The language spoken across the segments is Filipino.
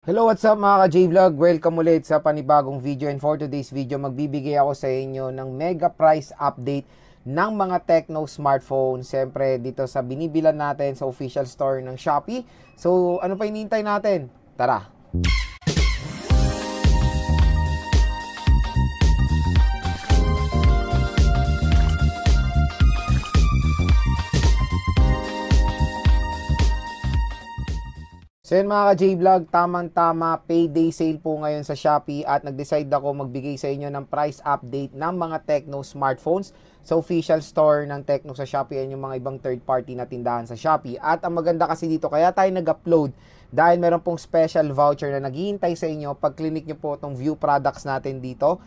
Hello, what's up mga ka-J-Vlog? Welcome ulit sa panibagong video, and for today's video, magbibigay ako sa inyo ng mega price update ng mga Tecno smartphone. Siyempre, dito sa binibilan natin sa official store ng Shopee. So, ano pa hinihintay natin? Tara! So yun mga ka-J-Vlog, tamang-tama, payday sale po ngayon sa Shopee at nag-decide ako magbigay sa inyo ng price update ng mga Tecno smartphones sa official store ng Tecno sa Shopee and yung mga ibang third party na tindahan sa Shopee. At ang maganda kasi dito, kaya tayo nag-upload dahil meron pong special voucher na naghihintay sa inyo pag clinic nyo po itong view products natin dito.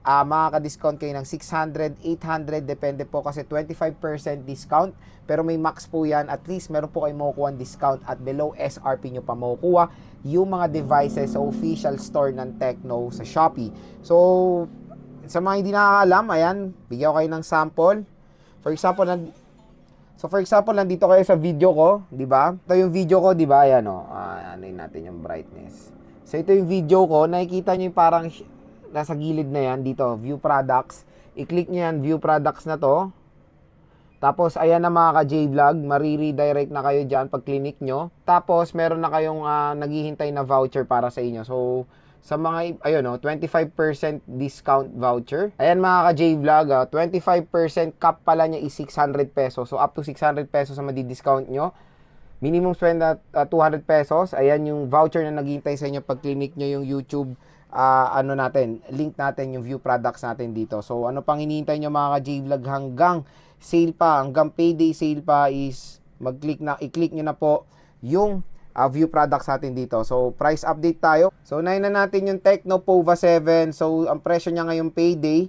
Makaka-discount kayo ng 600, 800, depende po kasi 25% discount. Pero may max po yan, at least meron po kayo makukuha discount at below SRP nyo pa makukuha yung mga devices sa official store ng Tecno sa Shopee. So, sa mga hindi nakakaalam, ayan, bigyan ko kayo ng sample. For example, nandito kayo sa video ko, di ba? Ito yung video ko, di ba? Ayan o, ano natin yung brightness. So, ito yung video ko, nakikita nyo yung parang nasa gilid na yan, dito, view products. I-click nyo yan, view products na to. Tapos, ayan na mga ka-J-Vlog, mariredirect na kayo dyan pag clinic nyo. Tapos, meron na kayong naghihintay na voucher para sa inyo. So, sa mga, ayun o, 25% discount voucher. Ayan mga ka-J-Vlog, 25% cap pala niya is 600 pesos. So, up to 600 pesos ang madi-discount nyo. Minimum spend at 200 pesos. Ayan yung voucher na naghihintay sa inyo pag clinic nyo yung YouTube. Link natin yung view products natin dito. So, ano pang hinihintay nyo mga ka-J-Vlog hanggang sale pa, hanggang payday sale pa is i-click nyo na po yung view products natin dito. So, price update tayo. So, unahin na natin yung Tecno Pova 7. So, ang presyo niya ngayong payday,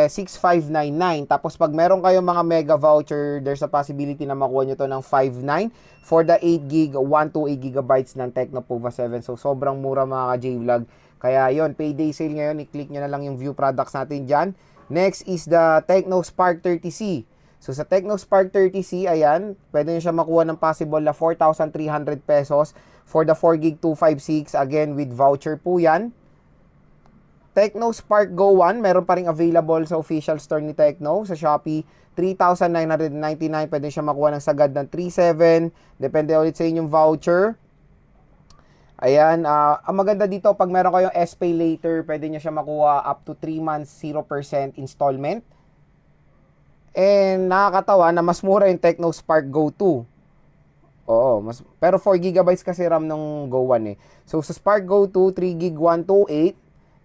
6,599. Tapos, pag meron kayong mga mega voucher, there's a possibility na makuha nyo to ng 5,900 for the 8GB, 128GB ng Tecno Pova 7. So, sobrang mura mga ka-J-Vlog. Kaya, yon, payday sale ngayon, i-click nyo na lang yung view products natin dyan. Next is the Tecno Spark 30C. So, sa Tecno Spark 30C, ayan, pwede nyo siya makuha ng possible na 4,300 pesos for the 4GB 256. Again, with voucher po yan. Tecno Spark Go 1, meron pa rin available sa official store ni Tecno sa Shopee. 3,999, pwede siya makuha ng sagad ng 3,700. Depende ulit sa inyong voucher. Ayan, ang maganda dito, pag meron kayong SPay later, pwede nyo siya makuha up to 3 months, 0% installment. And nakakatawa na mas mura yung Tecno Spark Go 2. Oo, pero 4GB kasi RAM nung Go 1 eh. So sa Spark Go 2, 3GB 128,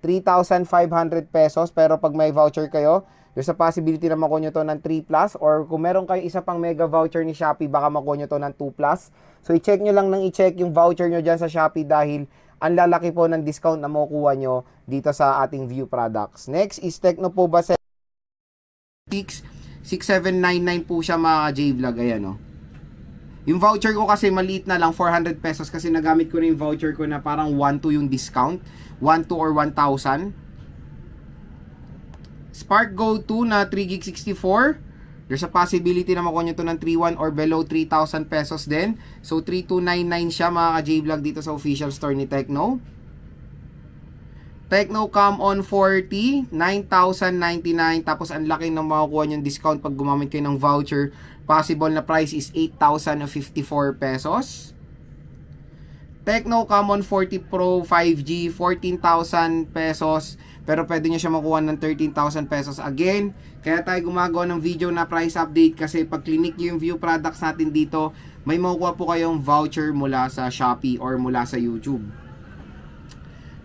3,500 pesos. Pero pag may voucher kayo, there's a possibility na makuha nyo to ng 3 plus. Or kung meron kayo isa pang mega voucher ni Shopee, baka makuha nyo to ng 2 plus. So i-check nyo lang i-check yung voucher nyo dyan sa Shopee dahil ang lalaki po ng discount na makukuha nyo dito sa ating view products. Next is Tecno Pova 7. 6,799 po siya mga J-Vlog. Ayan o. Yung voucher ko kasi maliit na lang, 400 pesos kasi nagamit ko na yung voucher ko na parang 1-2 yung discount. 1-2 or 1,000. Spark Go 2 na 3GB 64. There's a possibility na makuha nyo to ng 3,100 or below 3,000 pesos din. So 3,299 siya mga J-Vlog dito sa official store ni Tecno. Tecno Camon 40, 9,099. Tapos ang laki ng makukuha nyo discount pag gumamit kayo ng voucher. Possible na price is 8,054 pesos. Tecno Camon 40 Pro 5G, 14,000 pesos. Pero pwede nyo siya makuha ng 13,000 pesos. Again, kaya tayo gumagawa ng video na price update kasi pag clinic nyo yung view products natin dito, may makukuha po kayong voucher mula sa Shopee or mula sa YouTube.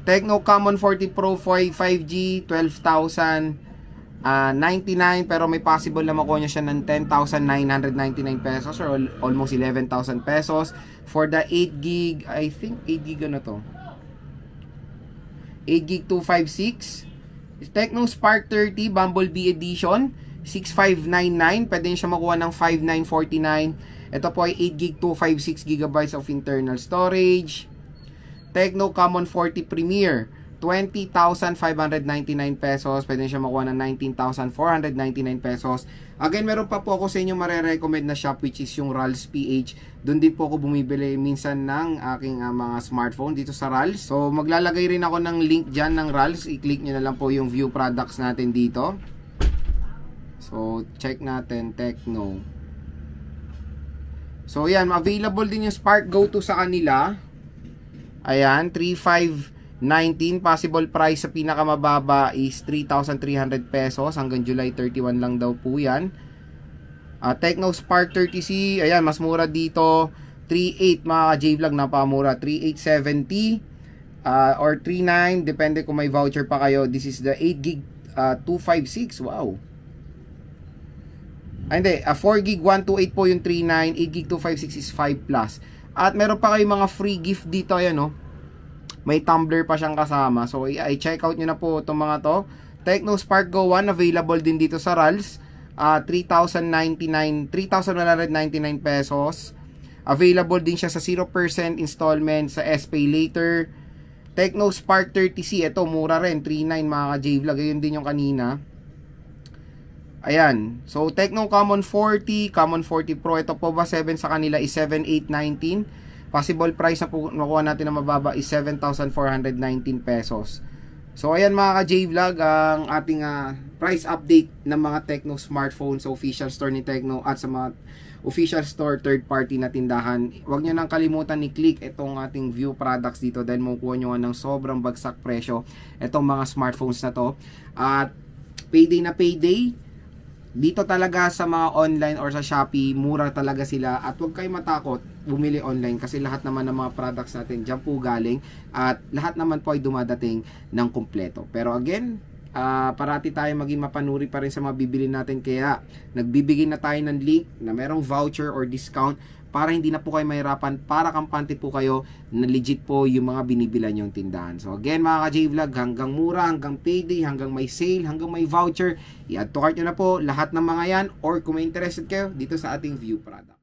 Tecno Camon 40 Pro 5G, 12,099 pero may possible na makuha nyo siya ng 10,999 pesos or almost 11,000 pesos for the 8GB. I think 8GB na to, 8GB 256. Tecno Spark 30 Bumblebee Edition, 6,599, pwede nyo siya makuha ng 5,949. Ito po ay 8GB 256GB of internal storage. Tecno Camon 40 Premier, 20,599 pesos. Pwede siya makuha ng 19,499 pesos. Again, meron pa po ako sa inyo mare-recommend na shop, which is yung RALS PH. Doon din po ako bumibili minsan ng aking mga smartphone dito sa RALS. So maglalagay rin ako ng link dyan ng RALS. I-click nyo na lang po yung view products natin dito. So check natin, Tecno. So yan, available din yung Spark Go 2 sa kanila. Ayan, 3,519. Possible price sa pinakamababa is 3,300 pesos. Hanggang July 31 lang daw po yan. Tecno Spark 30C. Ayan, mas mura dito. 3,800 mga ka-J-Vlog. Napamura. 3,870 or 3,900. Depende kung may voucher pa kayo. This is the 8GB 256. Wow. Hindi. 4GB 128 po yung 3,900. 8GB 256 is 5 plus. At meron pa kayong mga free gift dito. Ayan, no? May tumbler pa siyang kasama. So, i-check out nyo na po itong mga to. Tecno Spark Go 1, available din dito sa RALS. 3,199 pesos. Available din siya sa 0% installment sa SPay Later. Tecno Spark 30C, ito mura rin, 3,900 mga ka-J-Vlog. Ayun din yung kanina. Ayan. So, Tecno Common 40, Common 40 Pro. Ito po ba 7 sa kanila is 7,819. Possible price na po nakuha natin na mababa is 7,419 pesos. So, ayan mga ka-J-Vlog, ang ating price update ng mga Tecno smartphones sa official store ni Tecno at sa mga official store third party na tindahan. Huwag nyo nang kalimutan i-click itong ating view products dito dahil makukuha nyo ng sobrang bagsak presyo itong mga smartphones na to. At payday na payday, dito talaga sa mga online or sa Shopee, mura talaga sila. At huwag kayo matakot bumili online kasi lahat naman ng mga products natin dyan po galing at lahat naman po ay dumadating ng kumpleto. Pero again, parati tayo maging mapanuri pa rin sa mga bibili natin, kaya nagbibigay na tayo ng link na merong voucher or discount para hindi na po kayo mahirapan, para kampante po kayo na legit po yung mga binibilan yung tindahan. So again mga ka-J-Vlog, hanggang mura, hanggang payday, hanggang may sale, hanggang may voucher, i-add to cart nyo na po lahat ng mga yan, or kung may interested kayo dito sa ating view product.